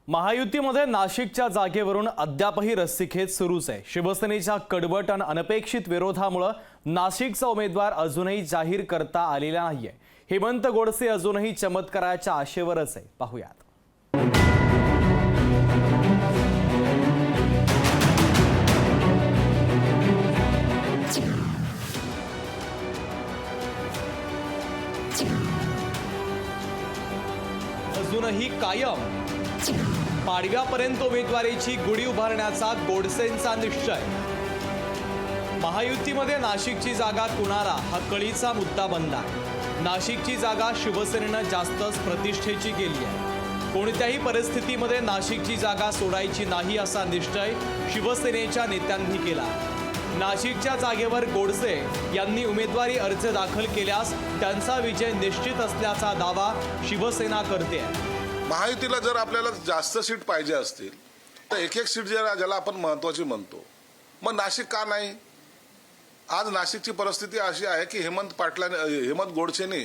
महायुतीमध्ये नाशिकच्या जागेवरून अद्यापही रस्सीखेच सुरूच आहे। शिवसेनेच्या कडवट आणि अनपेक्षित विरोधामुळे नाशिकचा उमेदवार अजूनही जाहीर करता आलेला नाहीये। हेमंत गोडसे अजूनही चमत्काराच्या आशेवरच आहे। पाहूयात। अजूनही कायम पाडव्यापर्यंत उमेदवारीची गुढी उभारण्याचा गोडसेंचा निश्चय। महायुतीमध्ये नाशिकची जागा कुणाला हा कळीचा मुद्दा बनला। नाशिकची जागा शिवसेनेनं जास्तच प्रतिष्ठेची केली आहे। कोणत्याही परिस्थितीमध्ये नाशिकची जागा सोडायची नाही असा निश्चय शिवसेनेच्या नेत्यांनी केला। नाशिकच्या जागेवर गोडसे यांनी उमेदवारी अर्ज दाखल केल्यास त्यांचा विजय निश्चित असल्याचा दावा शिवसेना करते आहे। महायुतीला जर आपल्याला जास्त सीट पाहिजे असतील तर एक एक सीट ज्याला आपण महत्त्वाची म्हणतो, मग नाशिक का नाही? आज नाशिकची परिस्थिती अशी आहे की हेमंत गोडसेने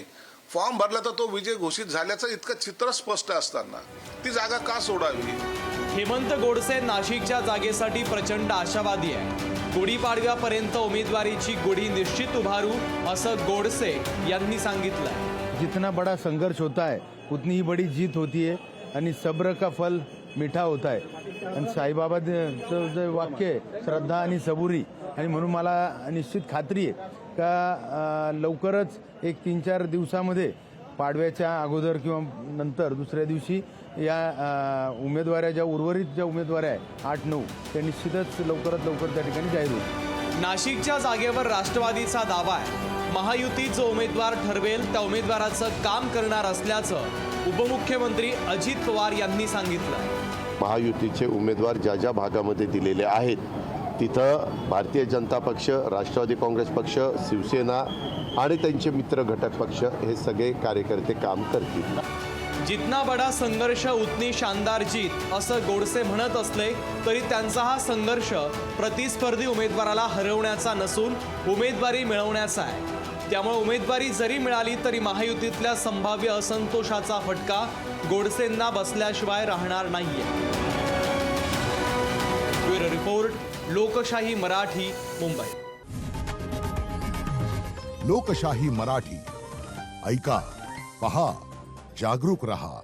फॉर्म भरला तर तो विजय घोषित झाल्याचं इतकं चित्र स्पष्ट असताना ती जागा का सोडावी? हेमंत गोडसे नाशिकच्या जागेसाठी प्रचंड आशावादी आहे। गुढीपाडव्यापर्यंत उमेदवारीची गुढी निश्चित उभारू असं गोडसे यांनी सांगितलं। जितना बड़ा संघर्ष होता है उतनी ही बड़ी जीत होती है आणि सब्र का फल मीठा होता है। आणि साईबाबाचं जे वाक्य आहे श्रद्धा आणि सबुरी, आणि म्हणून मला निश्चित खात्री आहे का लवकरच एक 3-4 दिवसामध्ये पाडव्याच्या अगोदर किंवा नंतर दुसऱ्या दिवशी या उमेदवाऱ्या ज्या उर्वरित उमेदवाऱ्या आहे 8-9 त्या निश्चितच लवकरात लवकर त्या ठिकाणी जाहीर होईल। नाशिकच्या जागेवर राष्ट्रवादीचा दावा आहे। महायुतीत जो उमेदवार ठरवेल त्या उमेदवाराचं काम करणार असल्याचं उपमुख्यमंत्री अजित पवार यांनी सांगितलं। महायुतीचे उमेदवार ज्या ज्या भागामध्ये दिलेले आहेत तिथं भारतीय जनता पक्ष, राष्ट्रवादी काँग्रेस पक्ष, शिवसेना आणि त्यांचे मित्र घटक पक्ष हे सगळे कार्यकर्ते काम करतील। जितना बडा संघर्ष उतनी शानदार जीत असं गोडसे म्हणत असले तरी त्यांचा हा संघर्ष प्रतिस्पर्धी उमेदवाराला हरवण्याचा नसून उमेदवारी मिळवण्याचा आहे। त्यामुळे उमेदवारी जरी मिळाली तरी महायुतीतल्या संभाव्य असंतोषाचा फटका गोडसेंना बसल्याशिवाय राहणार नाहीये। ब्युरो रिपोर्ट, लोकशाही मराठी, मुंबई। लोकशाही मराठी, ऐका, पहा, जागरूक रहा।